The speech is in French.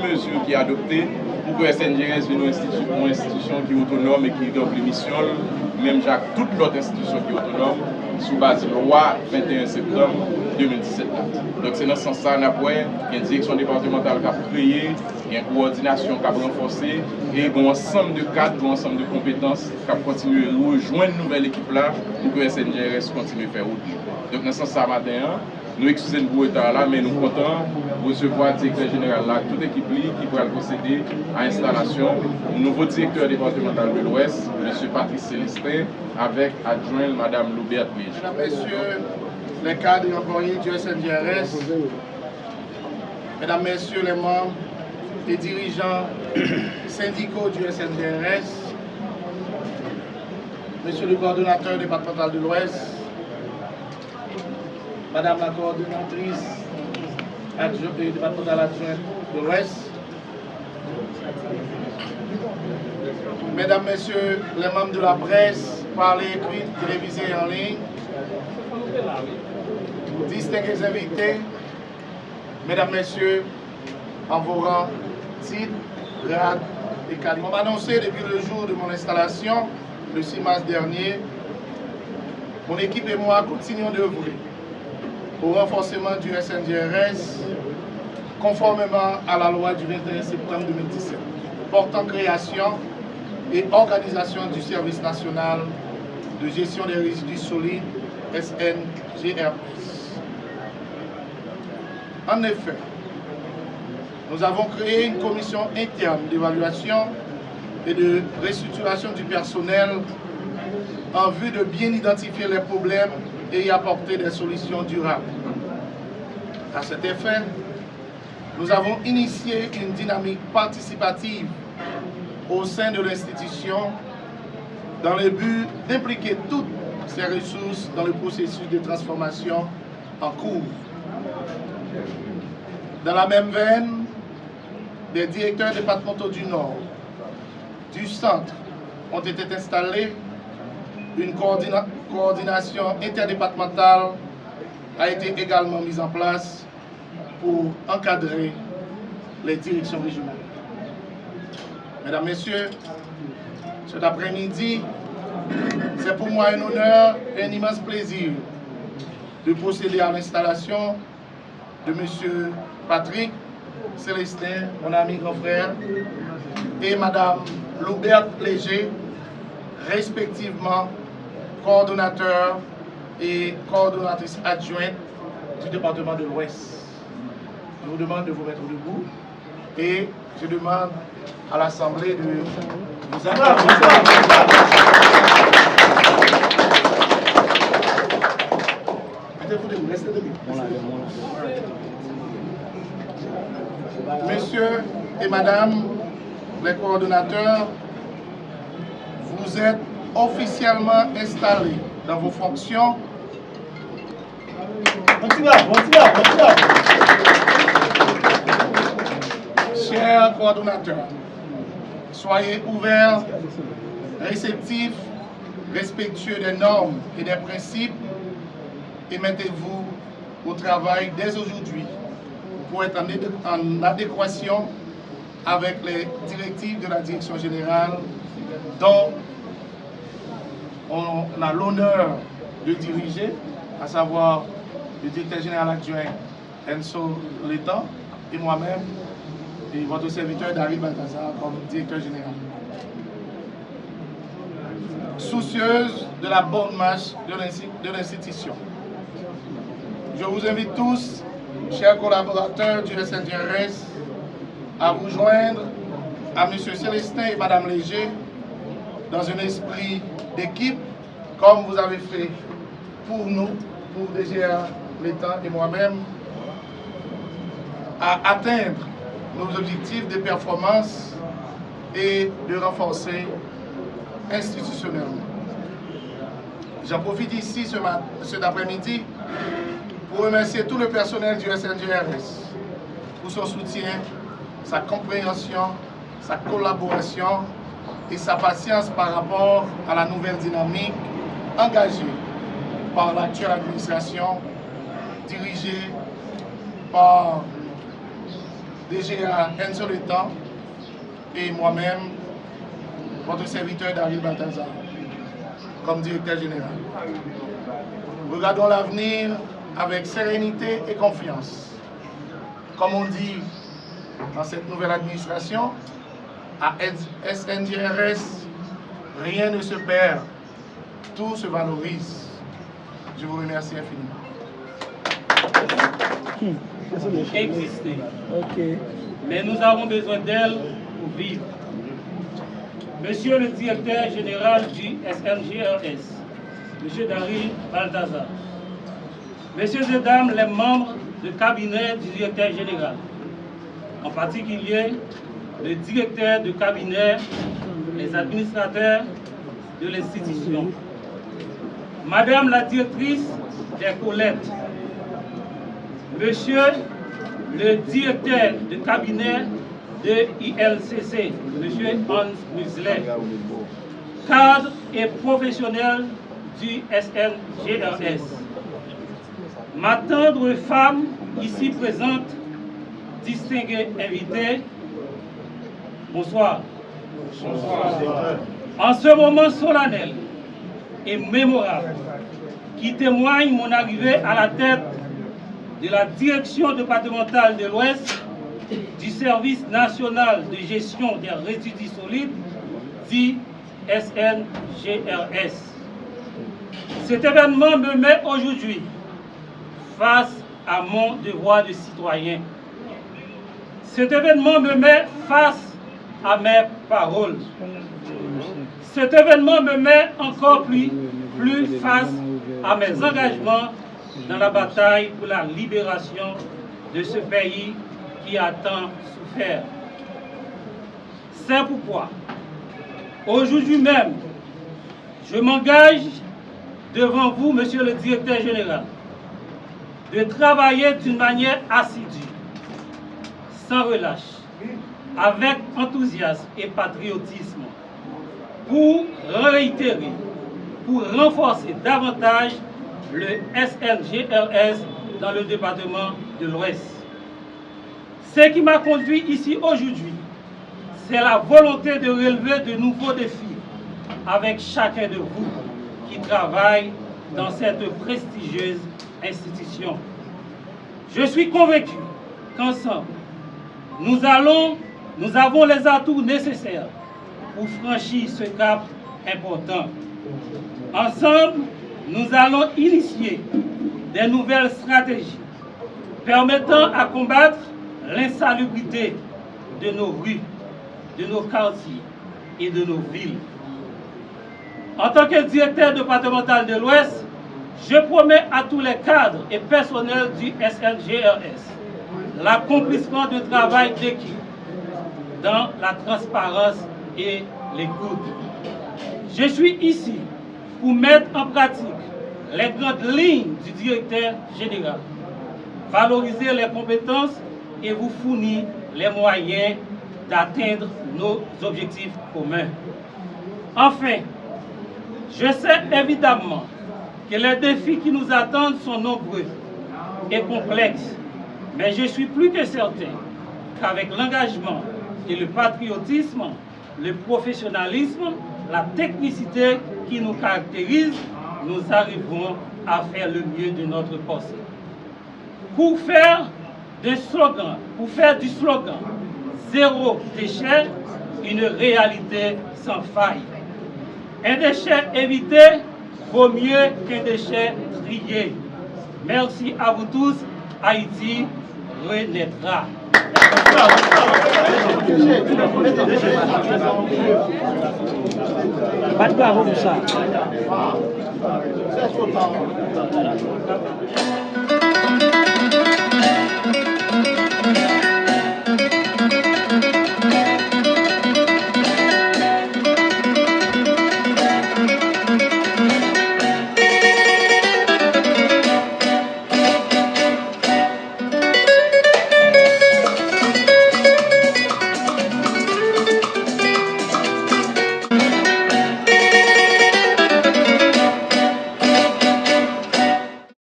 mesures qui sont adoptées pour que SNJRS devienne une institution qui est autonome et qui remplit mission, même Jacques, toute l'autre institution qui est autonome, sous base de la loi 21 septembre 2017. Donc c'est dans ce sens-là qu'il y a une direction départementale qui a créé, il y a une coordination qui a renforcé et un ensemble de cadres, un ensemble de compétences qui a continué à rejoindre une nouvelle équipe là pour que SNJRS continue à faire route. Donc dans ce sens-là, matin, nous excusons pour le retard là, mais nous sommes contents de recevoir le directeur général là, toute équipe qui pourra procéder à l'installation du nouveau directeur départemental de l'Ouest, M. Patrice Célestin, avec adjoint Mme Loubert Léger. Mesdames, Messieurs, les cadres et employés du SNJRS, Mesdames, Messieurs les membres et dirigeants syndicaux du SNJRS, Monsieur le coordonnateur départemental de l'Ouest, Madame la coordonnatrice départementale adjointe de l'Ouest, Mesdames, Messieurs les membres de la presse, parlée, écrite, télévisée et en ligne, distingués invités, Mesdames, Messieurs, en vos rangs, titres, grades et calibres. On m'a annoncé depuis le jour de mon installation, le 6 mars dernier, mon équipe et moi continuons d'œuvrer au renforcement du SNJRS conformément à la loi du 21 septembre 2017 portant création et organisation du service national de gestion des résidus solides SNGRS. En effet, nous avons créé une commission interne d'évaluation et de restructuration du personnel en vue de bien identifier les problèmes et y apporter des solutions durables. À cet effet, nous avons initié une dynamique participative au sein de l'institution dans le but d'impliquer toutes ces ressources dans le processus de transformation en cours. Dans la même veine, des directeurs départementaux du Nord, du Centre ont été installés. Une coordination interdépartementale a été également mise en place pour encadrer les directions régionales. Mesdames, Messieurs, cet après-midi, c'est pour moi un honneur et un immense plaisir de procéder à l'installation de M. Patrick Célestin, mon ami grand frère, et Mme Loubert Léger, respectivement coordonnateur et coordonnatrice adjointe du département de l'Ouest. Je vous demande de vous mettre debout et je demande à l'Assemblée de vous applaudir. Mettez-vous debout, restez debout. Messieurs et Madame les coordonnateurs, vous êtes officiellement installés dans vos fonctions. Chers coordonnateurs, soyez ouverts, réceptifs, respectueux des normes et des principes et mettez-vous au travail dès aujourd'hui pour être en adéquation avec les directives de la direction générale dont on a l'honneur de diriger, à savoir le directeur général adjoint Enso Létan et moi-même et votre serviteur Dari Balthazar comme directeur général. Soucieuse de la bonne marche de l'institution, je vous invite tous, chers collaborateurs du SNJRS, à vous joindre à M. Célestin et Mme Léger dans un esprit d'équipe, comme vous avez fait pour nous, pour DGA Létan et moi-même, à atteindre nos objectifs de performance et de renforcer institutionnellement. J'en profite ici cet après-midi pour remercier tout le personnel du SNJRS pour son soutien, sa compréhension, sa collaboration et sa patience par rapport à la nouvelle dynamique engagée par l'actuelle administration dirigée par DGA Enzo Le Temps et moi-même, votre serviteur Daryl Balthazar, comme directeur général. Regardons l'avenir avec sérénité et confiance. Comme on dit dans cette nouvelle administration, à SNJRS, rien ne se perd, tout se valorise. Je vous remercie infiniment. Exister. Mais nous avons besoin d'elle pour vivre. Monsieur le directeur général du SNJRS, Monsieur Daryl Balthazar, Messieurs et Dames les membres du cabinet du directeur général, en particulier le directeur de cabinet, les administrateurs de l'institution, Madame la directrice des collectes, Monsieur le directeur de cabinet de ILCC, M. Hans Muslet, cadre et professionnel du SNJRS, ma tendre femme ici présente, distinguée invitée, bonsoir. Bonsoir. En ce moment solennel et mémorable qui témoigne mon arrivée à la tête de la direction départementale de l'Ouest du service national de gestion des résidus solides, dit SNJRS. Cet événement me met aujourd'hui face à mon devoir de citoyen. Cet événement me met face à mes paroles. Cet événement me met encore plus face à mes engagements dans la bataille pour la libération de ce pays qui a tant souffert. C'est pourquoi, aujourd'hui même, je m'engage devant vous, Monsieur le Directeur Général, de travailler d'une manière assidue, sans relâche, avec enthousiasme et patriotisme, pour réitérer, pour renforcer davantage le SNJRS dans le département de l'Ouest. Ce qui m'a conduit ici aujourd'hui, c'est la volonté de relever de nouveaux défis avec chacun de vous qui travaille dans cette prestigieuse institution. Je suis convaincu qu'ensemble, nous avons les atouts nécessaires pour franchir ce cap important. Ensemble, nous allons initier des nouvelles stratégies permettant à combattre l'insalubrité de nos rues, de nos quartiers et de nos villes. En tant que directeur départemental de l'Ouest, je promets à tous les cadres et personnels du SNJRS l'accomplissement de travail d'équipe dans la transparence et l'écoute. Je suis ici pour mettre en pratique les grandes lignes du directeur général, valoriser les compétences et vous fournir les moyens d'atteindre nos objectifs communs. Enfin, je sais évidemment que les défis qui nous attendent sont nombreux et complexes, mais je suis plus que certain qu'avec l'engagement et le patriotisme, le professionnalisme, la technicité qui nous caractérise, nous arriverons à faire le mieux de notre possible. Pour faire du slogan zéro déchet une réalité sans faille. Un déchet évité vaut mieux qu'un déchet trié. Merci à vous tous. Haïti renaîtra. Bravo pour ça.